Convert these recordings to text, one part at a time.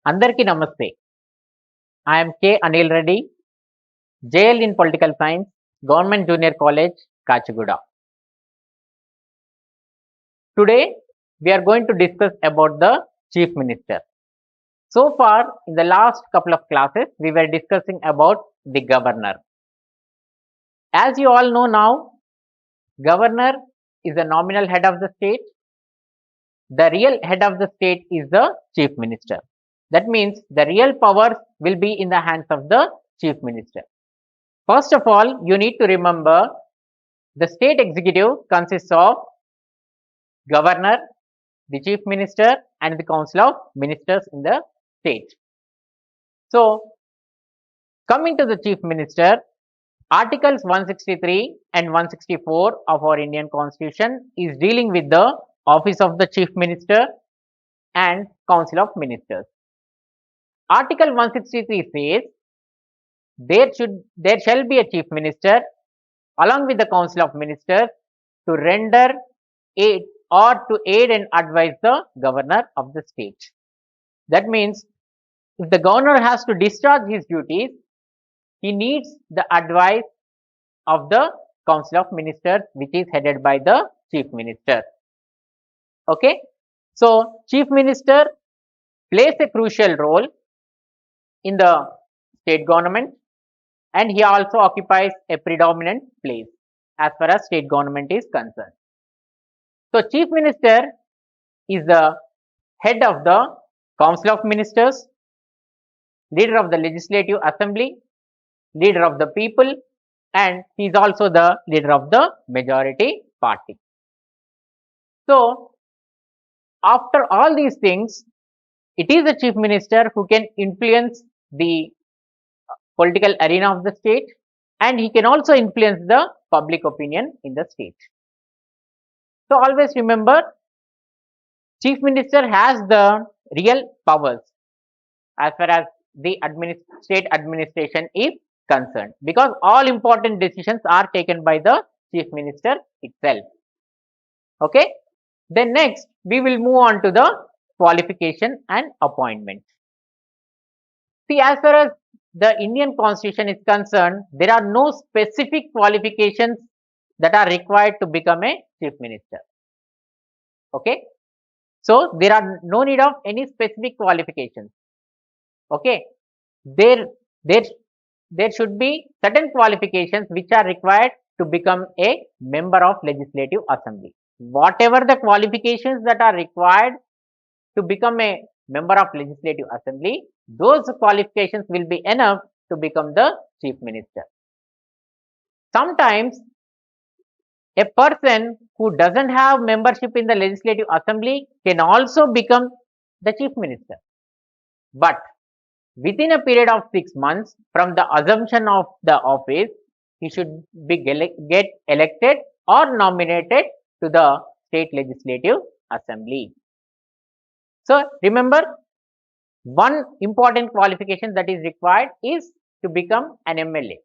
Andarki Namaste. I am K. Anil Reddy, JL in Political Science, Government Junior College, Kachigoda. Today, we are going to discuss about the Chief Minister. So far, in the last couple of classes, we were discussing about the Governor. As you all know now, Governor is the nominal head of the state. The real head of the state is the Chief Minister. That means the real powers will be in the hands of the Chief Minister. First of all, you need to remember the state executive consists of governor, the chief minister, and the council of ministers in the state. So, coming to the chief minister, Articles 163 and 164 of our Indian Constitution is dealing with the office of the chief minister and council of ministers. Article 163 says there shall be a chief minister along with the council of ministers to render aid or to aid and advise the governor of the state. That means if the governor has to discharge his duties, he needs the advice of the council of ministers, which is headed by the chief minister. Okay, so chief minister plays a crucial role in the state government, and he also occupies a predominant place as far as state government is concerned. So, chief minister is the head of the council of ministers, leader of the legislative assembly, leader of the people, and he is also the leader of the majority party. So, after all these things, it is the chief minister who can influence the political arena of the state, and he can also influence the public opinion in the state. So, always remember, chief minister has the real powers as far as the state administration is concerned, because all important decisions are taken by the chief minister itself. Okay. Then next, we will move on to the qualification and appointment. See, as far as the Indian Constitution is concerned, there are no specific qualifications that are required to become a chief minister. Okay. So, there are no need of any specific qualifications. Okay. There should be certain qualifications which are required to become a member of legislative assembly. Whatever the qualifications that are required to become a member of legislative assembly, those qualifications will be enough to become the chief minister. Sometimes a person who doesn't have membership in the legislative assembly can also become the chief minister, but within a period of 6 months from the assumption of the office, he should be get elected or nominated to the state legislative assembly. So, remember, one important qualification that is required is to become an MLA.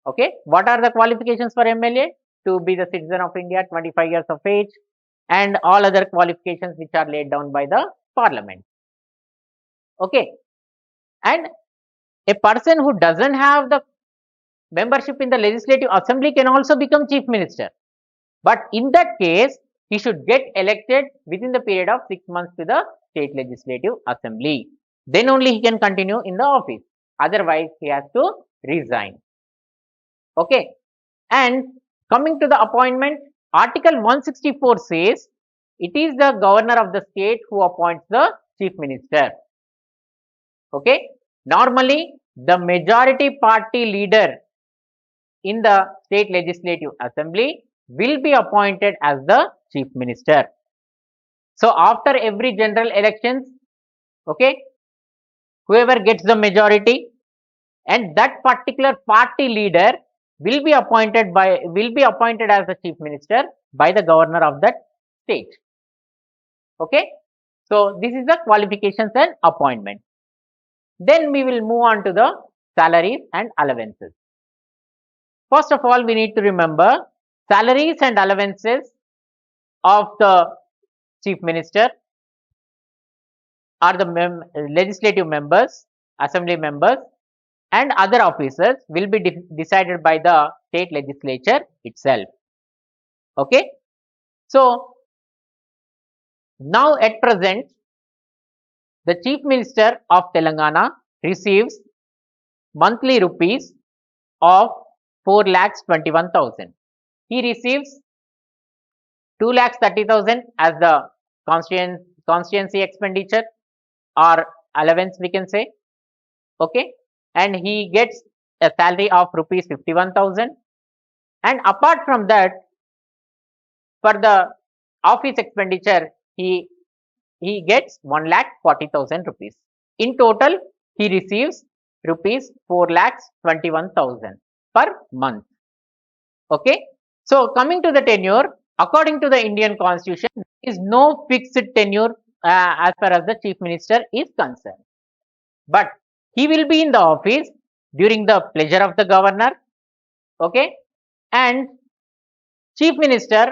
Okay, what are the qualifications for MLA? To be the citizen of India, 25 years of age, and all other qualifications which are laid down by the parliament. Okay, and a person who doesn't have the membership in the legislative assembly can also become chief minister, but in that case, he should get elected within the period of 6 months to the state legislative assembly. Then only he can continue in the office. Otherwise, he has to resign. Okay. And coming to the appointment, Article 164 says it is the governor of the state who appoints the chief minister. Okay. Normally, the majority party leader in the state legislative assembly will be appointed as the chief minister. So, after every general elections, okay, whoever gets the majority and that particular party leader will be appointed as the chief minister by the governor of that state. Okay. So, this is the qualifications and appointment. Then we will move on to the salaries and allowances. First of all, we need to remember salaries and allowances of the chief minister or the legislative members, assembly members, and other officers will be decided by the state legislature itself. Okay, so now at present the chief minister of Telangana receives monthly rupees of 4,21,000. He receives 2,30,000 as the constituency expenditure or allowance, we can say. Okay, and he gets a salary of rupees 51,000, and apart from that, for the office expenditure, he gets 1,40,000 rupees. In total, he receives rupees 4,21,000 per month. Okay, so coming to the tenure, according to the Indian Constitution, there is no fixed tenure as far as the chief minister is concerned, but he will be in the office during the pleasure of the governor. Okay, and chief minister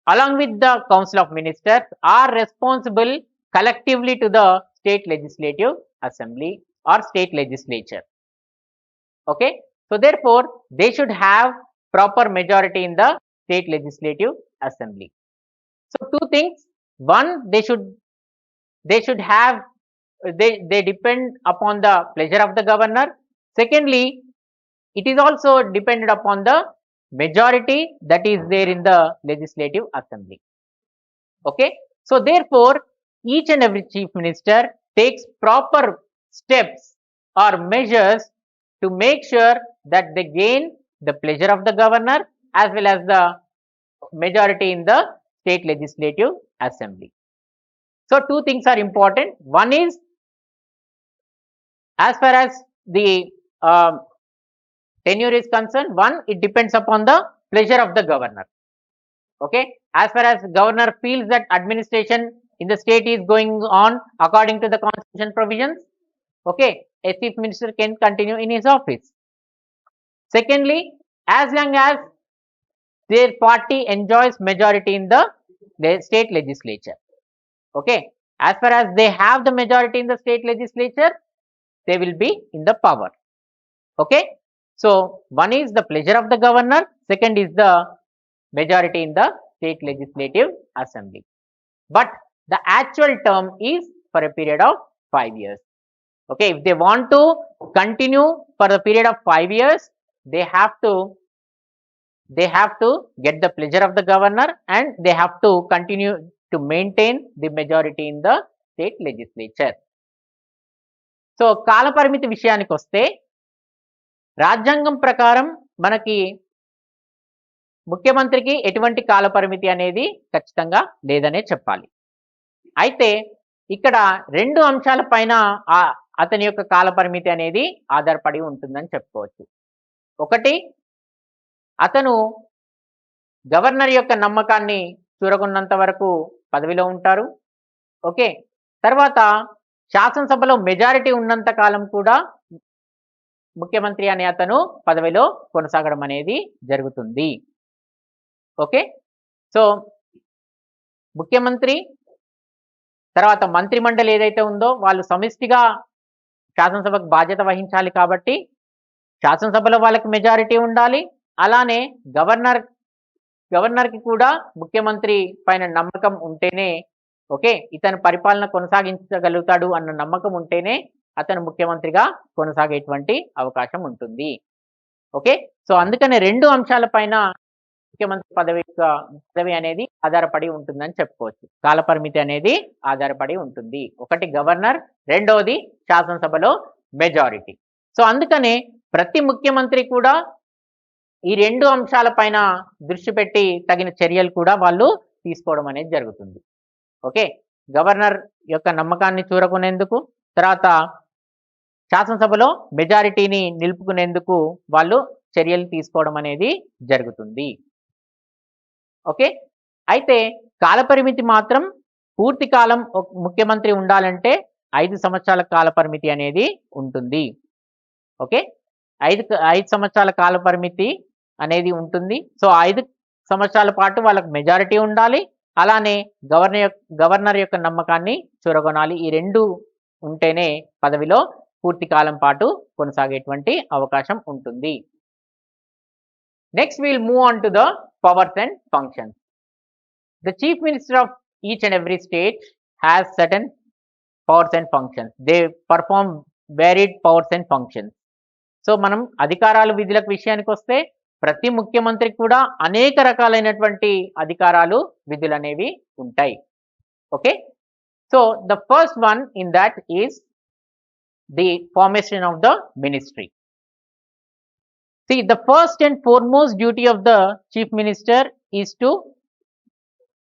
along with the council of ministers are responsible collectively to the state legislative assembly or state legislature. Okay, so therefore they should have proper majority in the state legislative assembly. So two things: one, they should have, they depend upon the pleasure of the governor. Secondly, it is also dependent upon the majority that is there in the legislative assembly. Okay, so therefore each and every chief minister takes proper steps or measures to make sure that they gain the pleasure of the governor as well as the majority in the state legislative assembly. So two things are important. One is, as far as the tenure is concerned, one, it depends upon the pleasure of the governor. Okay, as far as governor feels that administration in the state is going on according to the constitution provisions, okay, a chief minister can continue in his office. Secondly, as long as their party enjoys majority in the state legislature. Okay, as far as they have the majority in the state legislature, they will be in the power. Okay, so one is the pleasure of the governor, second is the majority in the state legislative assembly, but the actual term is for a period of 5 years. Okay, if they want to continue for the period of 5 years, they have to get the pleasure of the governor and they have to continue to maintain the majority in the state legislature. So కాల పరిమితి విషయానికి వస్తే రాజ్యాంగం ప్రకారం మనకి ముఖ్యమంత్రికి ఎటువంటి కాల పరిమితి అనేది ఖచ్చితంగా లేదనే చెప్పాలి. అయితే ఇక్కడ రెండు అంశాల పైన అతని యొక్క కాల పరిమితి అనేది ఆధారపడి ఉంటుందని చెప్పుకోవచ్చు. ఒకటి, అతను గవర్నర్ యొక్క నమ్మకాన్ని చూరగొన్నంత వరకు పదవిలో ఉంటారు. ఓకే, తర్వాత శాసనసభలో మెజారిటీ ఉన్నంత కాలం కూడా ముఖ్యమంత్రి అనే అతను పదవిలో కొనసాగడం అనేది జరుగుతుంది. ఓకే, సో ముఖ్యమంత్రి తర్వాత మంత్రిమండలి ఏదైతే ఉందో వాళ్ళు సమిష్టిగా శాసనసభకు బాధ్యత వహించాలి కాబట్టి శాసనసభలో వాళ్ళకి మెజారిటీ ఉండాలి. అలానే గవర్నర్కి కూడా ముఖ్యమంత్రి పైన నమ్మకం ఉంటేనే, ఓకే, ఇతను పరిపాలన కొనసాగించగలుగుతాడు అన్న నమ్మకం ఉంటేనే అతను ముఖ్యమంత్రిగా కొనసాగేటువంటి అవకాశం ఉంటుంది. ఓకే, సో అందుకనే రెండు అంశాల పైన ముఖ్యమంత్రి పదవి అనేది ఆధారపడి ఉంటుందని చెప్పుకోవచ్చు. కాలపరిమితి అనేది ఆధారపడి ఉంటుంది. ఒకటి గవర్నర్, రెండవది శాసనసభలో మెజారిటీ. సో అందుకనే ప్రతి ముఖ్యమంత్రి కూడా ఈ రెండు అంశాల పైన దృష్టి పెట్టి తగిన చర్యలు కూడా వాళ్ళు తీసుకోవడం అనేది జరుగుతుంది. ఓకే, గవర్నర్ యొక్క నమ్మకాన్ని చూరకునేందుకు, తర్వాత శాసనసభలో మెజారిటీని నిలుపుకునేందుకు వాళ్ళు చర్యలు తీసుకోవడం అనేది జరుగుతుంది. ఓకే, అయితే కాలపరిమితి మాత్రం పూర్తి కాలం ముఖ్యమంత్రి ఉండాలంటే 5 సంవత్సరాల కాలపరిమితి అనేది ఉంటుంది. ఓకే, 5 సంవత్సరాల కాలపరిమితి అనేది ఉంటుంది. సో 5 సంవత్సరాల పాటు వాళ్ళకి మెజారిటీ ఉండాలి, అలానే గవర్నర్ యొక్క నమ్మకాన్ని చూరగొనాలి. ఈ రెండు ఉంటేనే పదవిలో పూర్తి కాలం పాటు కొనసాగేటువంటి అవకాశం ఉంటుంది. Next we'll move on to the powers and functions. The chief minister of each and every state has certain powers and functions. They perform varied powers and functions. So మనం అధికారాలు విధులకు విషయానికి వస్తే ప్రతి ముఖ్యమంత్రికి కూడా అనేక రకాలైనటువంటి అధికారాలు విధులు అనేవి ఉంటాయి. Okay, so the first one in that is the formation of the ministry. See, the first and foremost duty of the chief minister is to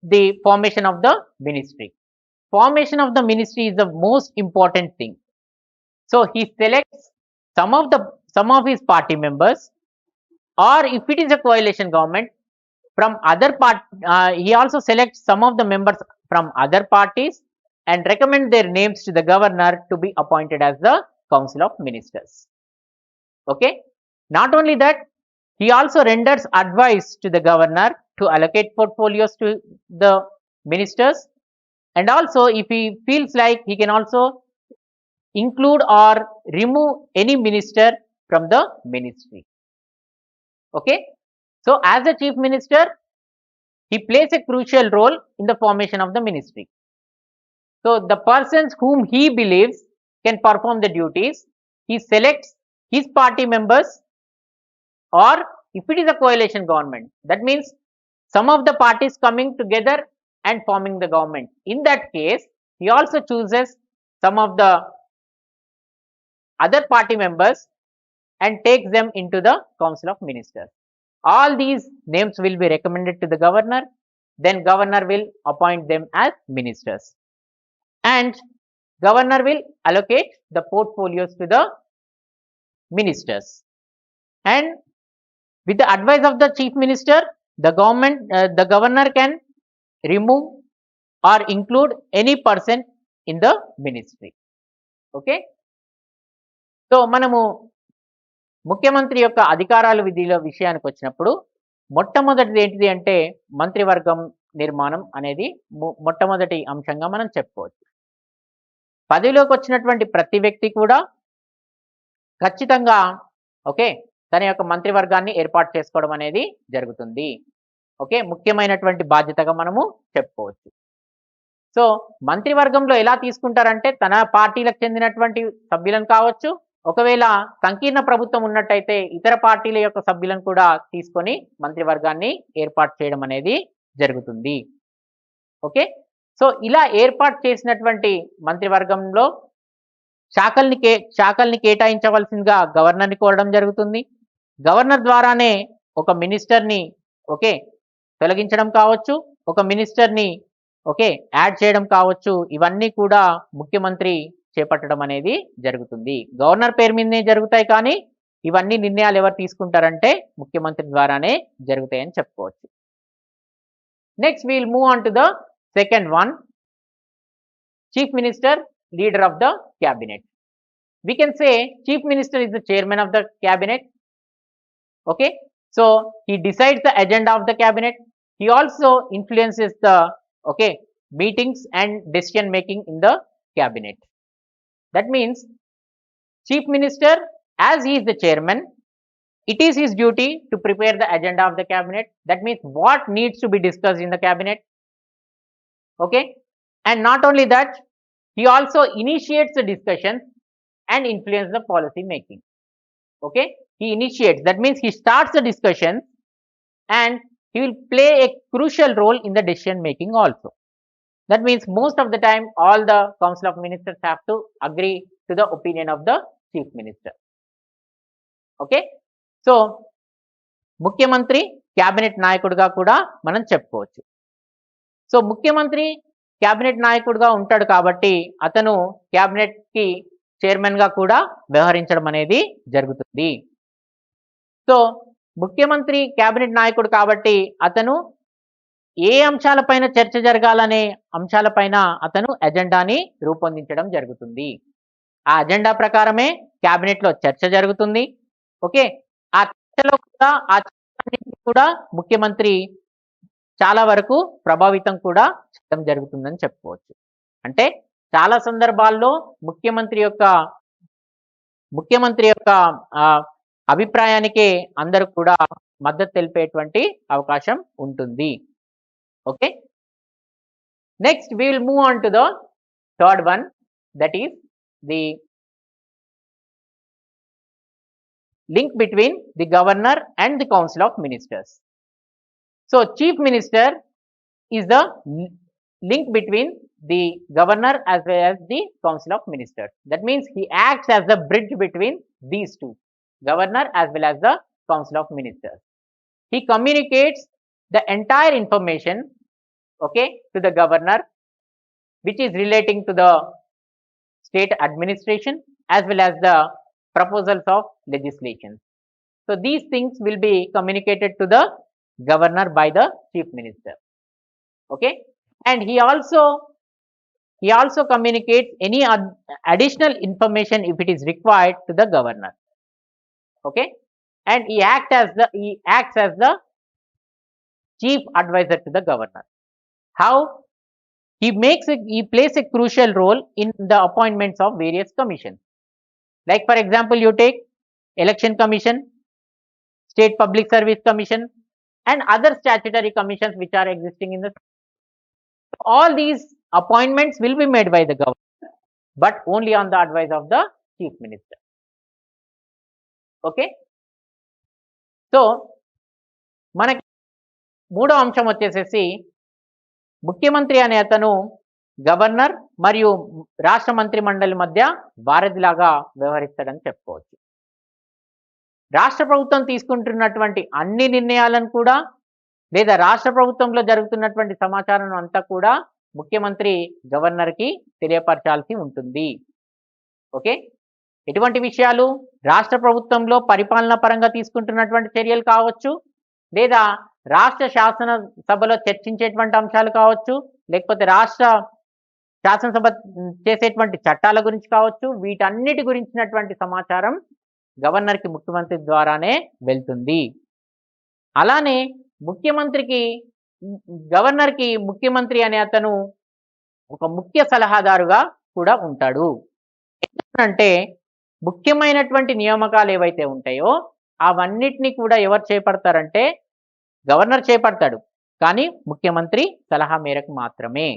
the formation of the ministry. Formation of the ministry is the most important thing. So he selects some of his party members, or if it is a coalition government, from other he also selects some of the members from other parties and recommend their names to the governor to be appointed as the council of ministers. Okay, not only that, he also renders advice to the governor to allocate portfolios to the ministers, and also if he feels like, he can also include or remove any minister from the ministry. Okay, so as the chief minister, he plays a crucial role in the formation of the ministry. So the persons whom he believes can perform the duties, he selects his party members, or if it is a coalition government, that means some of the parties coming together and forming the government. In that case, he also chooses some of the other party members and takes them into the council of ministers. All these names will be recommended to the governor, then governor will appoint them as ministers, and governor will allocate the portfolios to the ministers. And with the advice of the chief minister, the governor can remove or include any person in the ministry. Okay, so మనము ముఖ్యమంత్రి యొక్క అధికారాలు విధుల విషయానికి వచ్చినప్పుడు మొట్టమొదటిది ఏంటిది అంటే మంత్రివర్గం నిర్మాణం అనేది మొట్టమొదటి అంశంగా మనం చెప్పుకోవచ్చు. పదవిలోకి వచ్చినటువంటి ప్రతి వ్యక్తి కూడా ఖచ్చితంగా ఓకే తన యొక్క మంత్రివర్గాన్ని ఏర్పాటు చేసుకోవడం అనేది జరుగుతుంది. ఓకే, ముఖ్యమైనటువంటి బాధ్యతగా మనము చెప్పుకోవచ్చు. సో మంత్రివర్గంలో ఎలా తీసుకుంటారంటే తన పార్టీలకు చెందినటువంటి సభ్యులను కావచ్చు, ఒకవేళ సంకీర్ణ ప్రభుత్వం ఉన్నట్టయితే ఇతర పార్టీల యొక్క సభ్యులను కూడా తీసుకొని మంత్రివర్గాన్ని ఏర్పాటు చేయడం అనేది జరుగుతుంది. ఓకే, సో ఇలా ఏర్పాటు చేసినటువంటి మంత్రివర్గంలో శాఖల్ని కేటాయించవలసిందిగా గవర్నర్ని కోరడం జరుగుతుంది. గవర్నర్ ద్వారానే ఒక మినిస్టర్ని ఓకే తొలగించడం కావచ్చు, ఒక మినిస్టర్ని ఓకే యాడ్ చేయడం కావచ్చు, ఇవన్నీ కూడా ముఖ్యమంత్రి చేపట్టడం అనేది జరుగుతుంది. గవర్నర్ పేరు మీదనే జరుగుతాయి, కానీ ఇవన్నీ నిర్ణయాలు ఎవరు తీసుకుంటారంటే ముఖ్యమంత్రి ద్వారానే జరుగుతాయని చెప్పుకోవచ్చు. Next wheel move on to the second one, chief minister, leader of the cabinet. We can say chief minister is the chairman of the cabinet. Okay, so he decides the agenda of the cabinet. He also influences the okay meetings and decision making in the cabinet. That means chief minister, as he is the chairman, it is his duty to prepare the agenda of the cabinet. That means what needs to be discussed in the cabinet. Okay, and not only that, he also initiates the discussions and influence the policy making. Okay, he initiates, that means he starts the discussion and he will play a crucial role in the decision making also. That means most of the time all the council of ministers have to agree to the opinion of the chief minister. Okay, so ముఖ్యమంత్రి cabinet నాయకుడిగా కూడా మనం చెప్పుకోవచ్చు. So ముఖ్యమంత్రి cabinet నాయకుడిగా ఉంటాడు కాబట్టి అతను క్యాబినెట్ కి చైర్మన్ గా కూడా వ్యవహరించడం అనేది జరుగుతుంది. సో ముఖ్యమంత్రి క్యాబినెట్ నాయకుడు కాబట్టి అతను ఏ అంశాలపైన చర్చ జరగాలనే అంశాలపైన అతను ఎజెండాని రూపొందించడం జరుగుతుంది. ఆ ఎజెండా ప్రకారమే క్యాబినెట్ లో చర్చ జరుగుతుంది. ఓకే, ఆ చర్చలో కూడా ముఖ్యమంత్రి చాలా వరకు ప్రభావితం కూడా చేయడం జరుగుతుందని చెప్పుకోవచ్చు. అంటే చాలా సందర్భాల్లో ముఖ్యమంత్రి యొక్క అభిప్రాయానికే అందరూ కూడా మద్దతు తెలిపేటువంటి అవకాశం ఉంటుంది. Okay. Next we will move on to the third one, that is the link between the governor and the council of ministers. So chief minister is the link between the governor as well as the council of ministers. That means he acts as the bridge between these two, governor as well as the council of ministers. He communicates the entire information, okay, to the governor, which is relating to the state administration as well as the proposals of legislation. So these things will be communicated to the governor by the chief minister. Okay, and he also communicates any additional information if it is required to the governor. Okay, and he acts as the chief advisor to the governor. How? He plays a crucial role in the appointments of various commissions. Like for example, you take Election Commission, State Public Service Commission, and other statutory commissions which are existing in the. All these appointments will be made by the government, but only on the advice of the chief minister. Okay. So మనకి మూడో అంశం వచ్చేసేసి ముఖ్యమంత్రి అనే అతను governor మరియు రాష్ట్ర మంత్రి మండలి మధ్య వారధిలాగా వ్యవహరిస్తాడని చెప్పుకోవచ్చు. రాష్ట్ర ప్రభుత్వం తీసుకుంటున్నటువంటి అన్ని నిర్ణయాలను కూడా లేదా రాష్ట్ర ప్రభుత్వంలో జరుగుతున్నటువంటి సమాచారం అంతా కూడా ముఖ్యమంత్రి గవర్నర్కి తెలియపరచాల్సి ఉంటుంది. ఓకే. ఎటువంటి విషయాలు? రాష్ట్ర ప్రభుత్వంలో పరిపాలన పరంగా తీసుకుంటున్నటువంటి చర్యలు కావచ్చు, లేదా రాష్ట్ర శాసనసభలో చర్చించేటువంటి అంశాలు కావచ్చు, లేకపోతే రాష్ట్ర శాసనసభ చేసేటువంటి చట్టాల గురించి కావచ్చు, వీటన్నిటి గురించినటువంటి సమాచారం గవర్నర్కి ముఖ్యమంత్రి ద్వారానే వెళ్తుంది. అలానే గవర్నర్కి ముఖ్యమంత్రి అనే అతను ఒక ముఖ్య సలహాదారుగా కూడా ఉంటాడు. అంటే ముఖ్యమైనటువంటి నియామకాలు ఏవైతే ఉంటాయో అవన్నిటినీ కూడా ఎవరు చేపడతారంటే గవర్నర్ చేపడతాడు, కానీ ముఖ్యమంత్రి సలహా మేరకు మాత్రమే.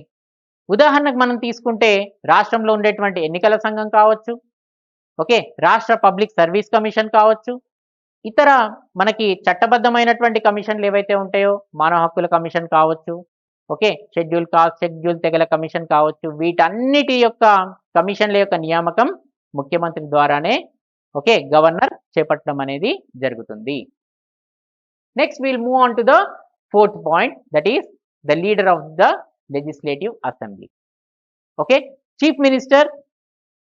ఉదాహరణకు మనం తీసుకుంటే రాష్ట్రంలో ఉండేటువంటి ఎన్నికల సంఘం కావచ్చు, ఓకే, రాష్ట్ర పబ్లిక్ సర్వీస్ కమిషన్ కావచ్చు, ఇతర మనకి చట్టబద్ధమైనటువంటి కమిషన్లు ఏవైతే ఉంటాయో మానవ హక్కుల కమిషన్ కావచ్చు, ఓకే, షెడ్యూల్ కాస్ట్ షెడ్యూల్ తెగల కమిషన్ కావచ్చు, వీటన్నిటి యొక్క కమిషన్ల యొక్క నియామకం ముఖ్యమంత్రి ద్వారానే, ఓకే, గవర్నర్ చేపట్టడం అనేది జరుగుతుంది. Next we'll move on to the fourth point, that is the leader of the legislative assembly. Okay, chief minister,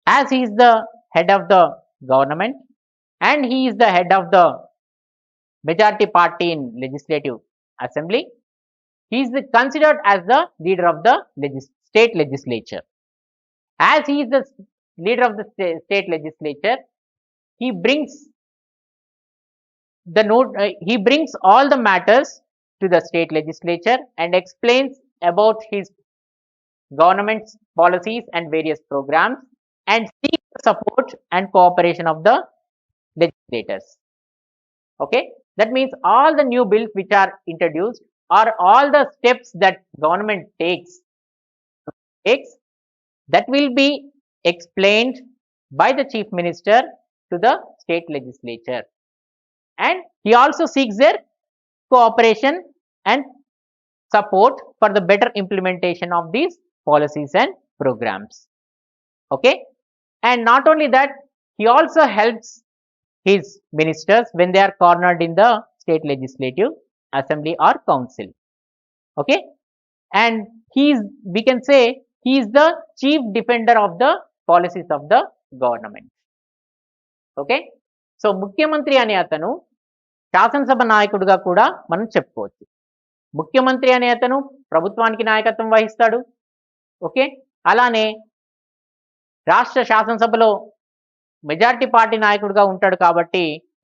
as he is the head of the government and he is the head of the majority party in legislative assembly, he is considered as the leader of the state legislature. As he is the leader of the state legislature, he brings all the matters to the state legislature and explains about his government's policies and various programs and seeks the support and cooperation of the legislators. Okay, that means all the new bills which are introduced or all the steps that government takes that will be explained by the chief minister to the state legislature, and he also seeks their cooperation and support for the better implementation of these policies and programs. Okay, and not only that, he also helps his ministers when they are cornered in the state legislative assembly or council. Okay, and we can say he is the chief defender of the policies of the government. Okay, so ముఖ్యమంత్రి అనే అతను శాసనసభ నాయకుడిగా కూడా మనం చెప్పుకోవచ్చు. ముఖ్యమంత్రి అనే అతను ప్రభుత్వానికి నాయకత్వం వహిస్తాడు. ఓకే, అలానే రాష్ట్ర శాసనసభలో మెజారిటీ పార్టీ నాయకుడిగా ఉంటాడు కాబట్టి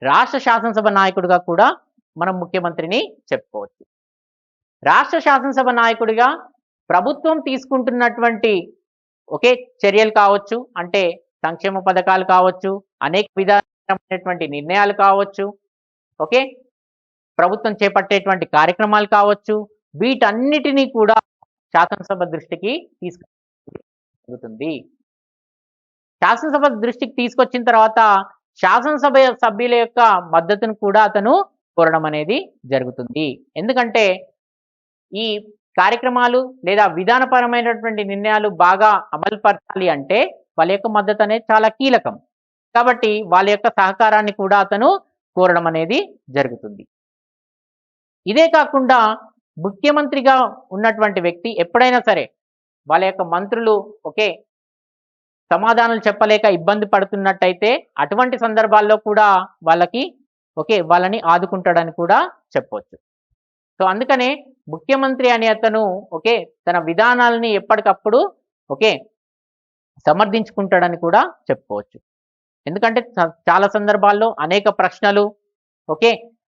రాష్ట్ర శాసనసభ నాయకుడిగా కూడా మనం ముఖ్యమంత్రిని చెప్పుకోవచ్చు. రాష్ట్ర శాసనసభ నాయకుడిగా ప్రభుత్వం తీసుకుంటున్నటువంటి చర్యలు కావచ్చు, అంటే సంక్షేమ పథకాలు కావచ్చు, అనేక విధానమైనటువంటి నిర్ణయాలు కావచ్చు, ఓకే ప్రభుత్వం చేపట్టేటువంటి కార్యక్రమాలు కావచ్చు, వీటన్నిటినీ కూడా శాసనసభ దృష్టికి తీసుకుతుంది. శాసనసభ దృష్టికి తీసుకొచ్చిన తర్వాత శాసనసభ సభ్యుల యొక్క మద్దతును కూడా అతను కోరడం అనేది జరుగుతుంది. ఎందుకంటే ఈ కార్యక్రమాలు లేదా విధానపరమైనటువంటి నిర్ణయాలు బాగా అమలుపరచాలి అంటే వాళ్ళ యొక్క మద్దతు అనేది చాలా కీలకం. కాబట్టి వాళ్ళ యొక్క సహకారాన్ని కూడా అతను కోరడం అనేది జరుగుతుంది. ఇదే కాకుండా ముఖ్యమంత్రిగా ఉన్నటువంటి వ్యక్తి ఎప్పుడైనా సరే వాళ్ళ యొక్క మంత్రులు సమాధానాలు చెప్పలేక ఇబ్బంది పడుతున్నట్టయితే అటువంటి సందర్భాల్లో కూడా వాళ్ళని ఆదుకుంటాడని కూడా చెప్పవచ్చు. సో అందుకనే ముఖ్యమంత్రి అనే అతను తన విధానాలని ఎప్పటికప్పుడు సమర్థించుకుంటాడని కూడా చెప్పుకోవచ్చు. ఎందుకంటే చాలా సందర్భాల్లో అనేక ప్రశ్నలు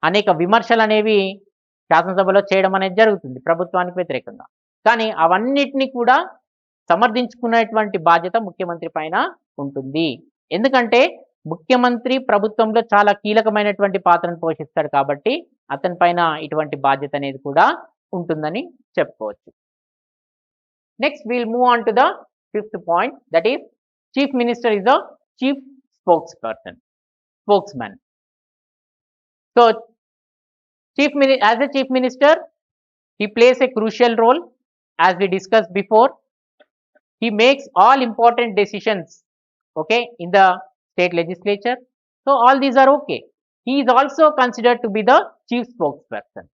అనేక విమర్శలు అనేవి శాసనసభలో చేయడం అనేది జరుగుతుంది ప్రభుత్వానికి వ్యతిరేకంగా. కానీ అవన్నిటిని కూడా సమర్థించుకునేటువంటి బాధ్యత ముఖ్యమంత్రి పైన ఉంటుంది. ఎందుకంటే ముఖ్యమంత్రి ప్రభుత్వంలో చాలా కీలకమైనటువంటి పాత్రను పోషిస్తాడు కాబట్టి అతని పైన ఇటువంటి బాధ్యత అనేది కూడా ఉంటుందని చెప్పుకోవచ్చు. Next will move on to the fifth point, that is chief minister is the chief spokesman. So as a chief minister, he plays a crucial role. As we discussed before, he makes all important decisions in the state legislature. So all these are okay. He is also considered to be the chief spokesperson.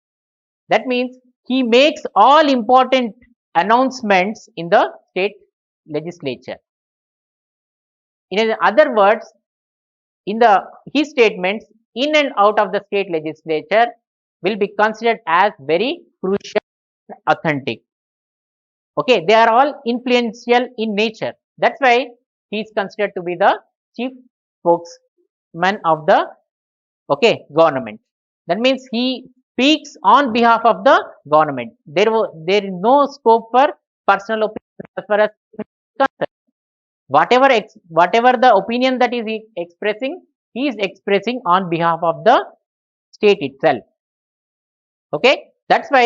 That means he makes all important announcements in the state legislature. In other words, his statements in and out of the state legislature will be considered as very crucial and authentic. They are all influential in nature. That's why he is considered to be the chief spokesman of the government. That means he speaks on behalf of the government. There is no scope for personal opinion as far as concerned. Whatever the opinion that is expressing, he is expressing on behalf of the state itself. That's why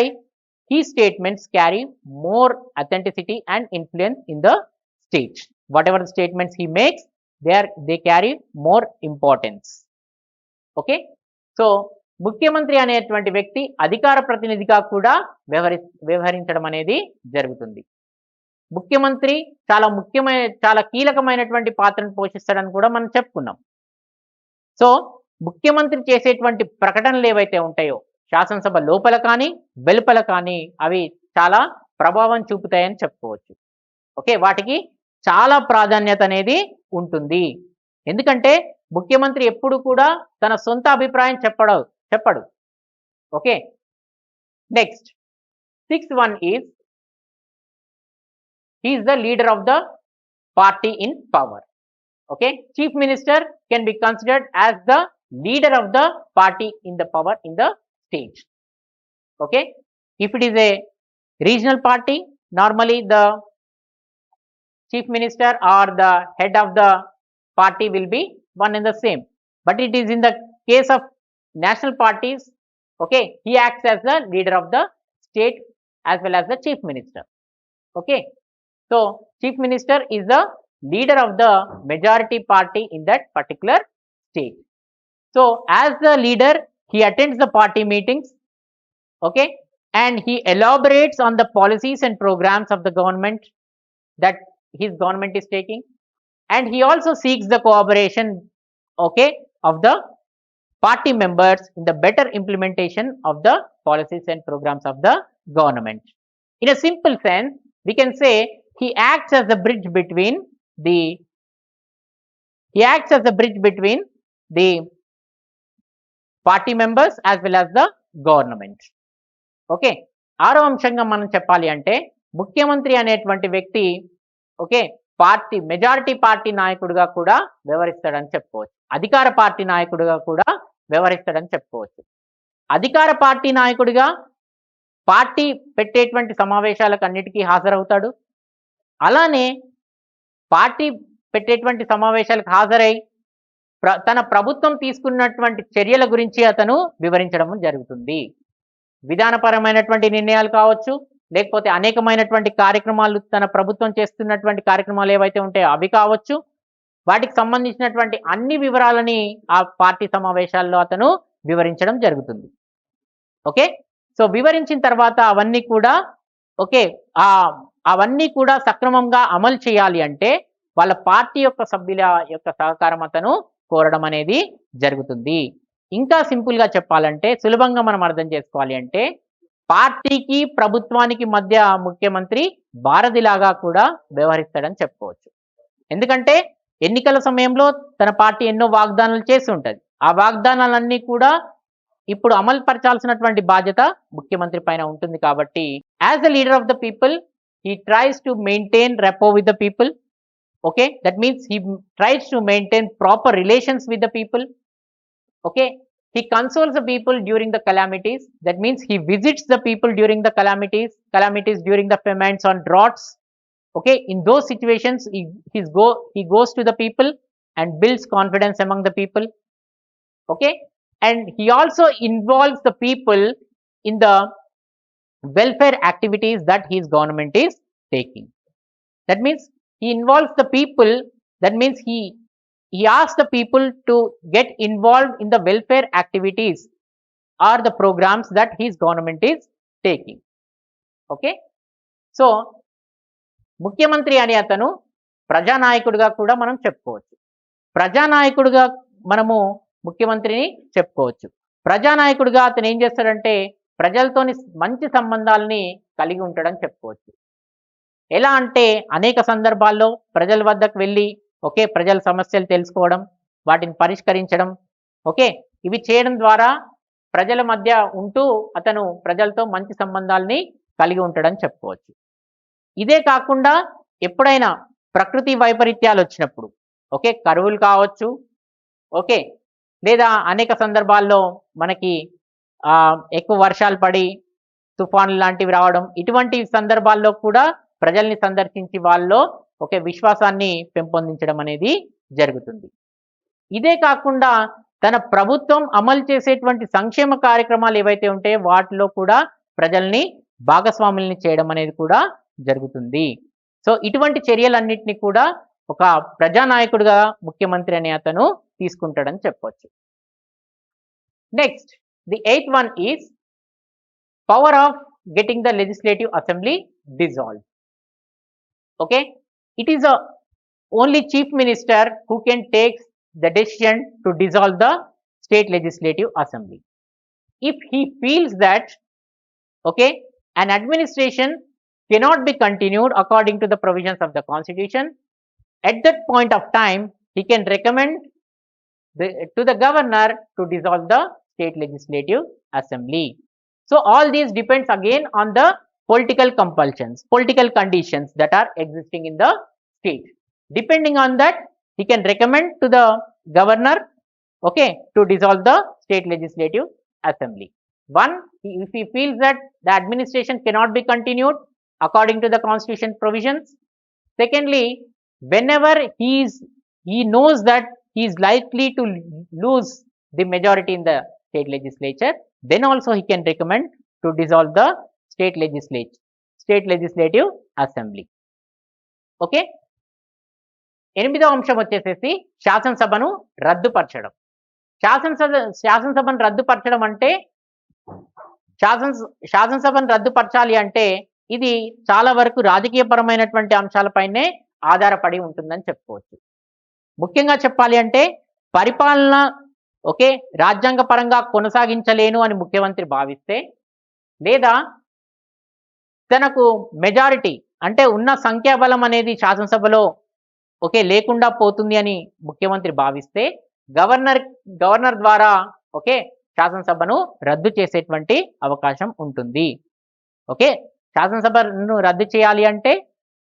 his statements carry more authenticity and influence in the state. Whatever the statements he makes, they carry more importance. So ముఖ్యమంత్రి అనేటువంటి వ్యక్తి అధికార ప్రతినిధిగా కూడా వ్యవహరించడం అనేది జరుగుతుంది. ముఖ్యమంత్రి చాలా కీలకమైనటువంటి పాత్రను పోషిస్తాడని కూడా మనం చెప్పుకున్నాం. సో ముఖ్యమంత్రి చేసేటువంటి ప్రకటనలు ఏవైతే ఉంటాయో శాసనసభ లోపల కానీ వెలుపల కానీ అవి చాలా ప్రభావం చూపుతాయని చెప్పుకోవచ్చు. వాటికి చాలా ప్రాధాన్యత అనేది ఉంటుంది. ఎందుకంటే ముఖ్యమంత్రి ఎప్పుడు కూడా తన సొంత అభిప్రాయం చెప్పడు. Next 6th one is he is the leader of the party in power. Chief minister can be considered as the leader of the party in the power in the state. If it is a regional party, normally the chief minister or the head of the party will be one and the same. But it is in the case of national parties, he acts as the leader of the state as well as the chief minister. So chief minister is the leader of the majority party in that particular state. So as the leader, he attends the party meetings, and he elaborates on the policies and programs of the government that his government is taking, and he also seeks the cooperation of the party members in the better implementation of the policies and programs of the government. In a simple sense, we can say he acts as a bridge between the party members as well as the government. ఆరో అంశంగా మనం చెప్పాలి అంటే ముఖ్యమంత్రి అనేటువంటి వ్యక్తి majority party నాయకుడిగా కూడా వ్యవహరిస్తాడని చెప్పుకోవచ్చు. అధికార పార్టీ నాయకుడిగా కూడా వ్యవహరిస్తాడని చెప్పుకోవచ్చు. అధికార పార్టీ నాయకుడిగా పార్టీ పెట్టేటువంటి సమావేశాలకు అన్నిటికీ హాజరవుతాడు. అలానే పార్టీ పెట్టేటువంటి సమావేశాలకు హాజరై తన ప్రభుత్వం తీసుకున్నటువంటి చర్యల గురించి అతను వివరించడం జరుగుతుంది. విధానపరమైనటువంటి నిర్ణయాలు కావచ్చు, లేకపోతే అనేకమైనటువంటి కార్యక్రమాలు తన ప్రభుత్వం చేస్తున్నటువంటి కార్యక్రమాలు ఏవైతే ఉంటాయో అవి కావచ్చు, వాటికి సంబంధించినటువంటి అన్ని వివరాలని ఆ పార్టీ సమావేశాల్లో అతను వివరించడం జరుగుతుంది. ఓకే, సో వివరించిన తర్వాత అవన్నీ కూడా ఓకే అవన్నీ కూడా సక్రమంగా అమలు చేయాలి అంటే వాళ్ళ పార్టీ యొక్క సభ్యుల యొక్క సహకారం అతను కోరడం అనేది జరుగుతుంది. ఇంకా సింపుల్గా చెప్పాలంటే, సులభంగా మనం అర్థం చేసుకోవాలి అంటే, పార్టీకి ప్రభుత్వానికి మధ్య ముఖ్యమంత్రి వారధిలాగా కూడా వ్యవహరిస్తాడని చెప్పుకోవచ్చు. ఎందుకంటే ఎన్నికల సమయంలో తన పార్టీ ఎన్నో వాగ్దానాలు చేసి ఉంటుంది. ఆ వాగ్దానాలన్నీ కూడా ఇప్పుడు అమలు పరచాల్సినటువంటి బాధ్యత ముఖ్యమంత్రి పైన ఉంటుంది. కాబట్టి as a leader of the people he tries to maintain rapport with the people. Okay, that means he tries to maintain proper relations with the people. Okay, he consoles the people during the calamities. That means he visits the people during the calamities during the famines on droughts. Okay, in those situations he goes to the people and builds confidence among the people. Okay, and he also involves the people in the welfare activities that his government is taking. That means he involves the people. That means he asks the people to get involved in the welfare activities or the programs that his government is taking. Okay, so ముఖ్యమంత్రి అనే అతను ప్రజానాయకుడిగా కూడా మనం చెప్పుకోవచ్చు. ప్రజానాయకుడిగా మనము ముఖ్యమంత్రిని చెప్పుకోవచ్చు. ప్రజానాయకుడిగా అతను ఏం చేస్తాడంటే ప్రజలతోని మంచి సంబంధాలని కలిగి ఉంటాడని చెప్పుకోవచ్చు. ఎలా అంటే అనేక సందర్భాల్లో ప్రజల వద్దకు వెళ్ళి ఓకే ప్రజల సమస్యలు తెలుసుకోవడం, వాటిని పరిష్కరించడం, ఓకే ఇవి చేయడం ద్వారా ప్రజల మధ్య ఉంటూ అతను ప్రజలతో మంచి సంబంధాలని కలిగి ఉంటాడని చెప్పుకోవచ్చు. ఇదే కాకుండా ఎప్పుడైనా ప్రకృతి వైపరీత్యాలు వచ్చినప్పుడు, ఓకే కరువులు కావచ్చు, ఓకే లేదా అనేక సందర్భాల్లో మనకి ఎక్కువ వర్షాలు పడి తుఫాన్లు లాంటివి రావడం, ఇటువంటి సందర్భాల్లో కూడా ప్రజల్ని సందర్శించి వాళ్ళలో ఒకే విశ్వాసాన్ని పెంపొందించడం అనేది జరుగుతుంది. ఇదే కాకుండా తన ప్రభుత్వం అమలు చేసేటువంటి సంక్షేమ కార్యక్రమాలు ఏవైతే ఉంటాయో వాటిలో కూడా ప్రజల్ని భాగస్వాముల్ని చేయడం అనేది కూడా జరుగుతుంది. సో ఇటువంటి చర్యలన్నింటినీ కూడా ఒక ప్రజానాయకుడిగా ముఖ్యమంత్రి అనే అతను తీసుకుంటాడని చెప్పవచ్చు. Next, the eighth one is power of getting the legislative assembly dissolved. Okay, it is a only chief minister who can take the decision to dissolve the state legislative assembly. If he feels that okay an administration cannot be continued according to the provisions of the constitution, at that point of time he can recommend to the governor to dissolve the state legislative assembly. So all these depends again on the political compulsions, political conditions that are existing in the state. Depending on that, he can recommend to the governor okay to dissolve the state legislative assembly. One, if he feels that the administration cannot be continued according to the constitution provisions. Secondly, whenever he knows that he is likely to lose the majority in the state legislature, then also he can recommend to dissolve the state legislative assembly. Okay, ఎనిమిదవ అంశం వచ్చేసేసి శాసనసభను రద్దుపరచడం. శాసనసభను రద్దుపరచడం అంటే శాసనసభను రద్దుపరచాలి అంటే ఇది చాలా వరకు రాజకీయపరమైనటువంటి అంశాలపైనే ఆధారపడి ఉంటుందని చెప్పుకోవచ్చు. ముఖ్యంగా చెప్పాలి అంటే పరిపాలన ఓకే రాజ్యాంగ పరంగా కొనసాగించలేను అని ముఖ్యమంత్రి భావిస్తే, లేదా తనకు మెజారిటీ అంటే ఉన్న సంఖ్యాబలం అనేది శాసనసభలో ఓకే లేకుండా పోతుంది అని ముఖ్యమంత్రి భావిస్తే గవర్నర్ ద్వారా ఓకే శాసనసభను రద్దు చేసేటువంటి అవకాశం ఉంటుంది. ఓకే, శాసనసభను రద్దు చేయాలి అంటే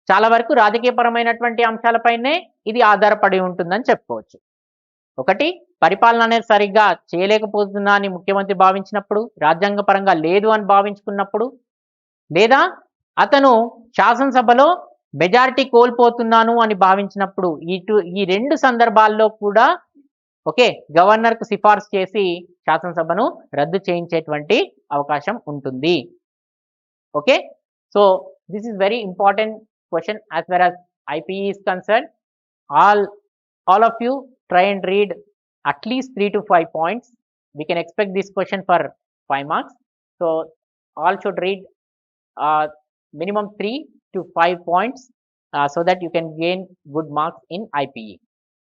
చాలా వరకు రాజకీయపరమైనటువంటి అంశాలపైనే ఇది ఆధారపడి ఉంటుందని చెప్పుకోవచ్చు. ఒకటి, పరిపాలన అనేది సరిగ్గా చేయలేకపోతున్నా అని ముఖ్యమంత్రి భావించినప్పుడు, రాజ్యాంగపరంగా లేదు అని భావించుకున్నప్పుడు, లేదా అతను శాసనసభలో మెజారిటీ కోల్పోతున్నాను అని భావించినప్పుడు ఈ 2 సందర్భాల్లో కూడా ఓకే. గవర్నర్‌కు సిఫార్సు చేసి శాసనసభను రద్దు చేయించేటువంటి అవకాశం ఉంటుంది. Okay. So, this is very important question as far as IPE is concerned. All all of you try and read at least 3 to 5 points. We can expect this question for 5 marks. So, all should read minimum 3 to 5 points so that you can gain good marks in IPE.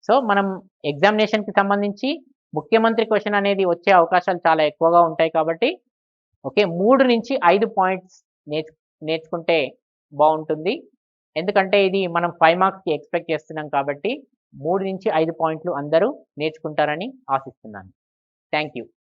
So మనం ఎగ్జామినేషన్‌కి సంబంధించి ముఖ్యమంత్రి question అనేది వచ్చే అవకాశాలు చాలా ఎక్కువగా ఉంటాయి కాబట్టి ఓకే. 3-5 పాయింట్స్ నేర్చుకుంటే బావుంటుంది. ఎందుకంటే ఇది మనం 5 మార్క్స్‌కి ఎక్స్‌పెక్ట్ చేస్తున్నాం కాబట్టి 3-5 పాయింట్లు అందరూ నేర్చుకుంటారని ఆశిస్తున్నాను. Thank you.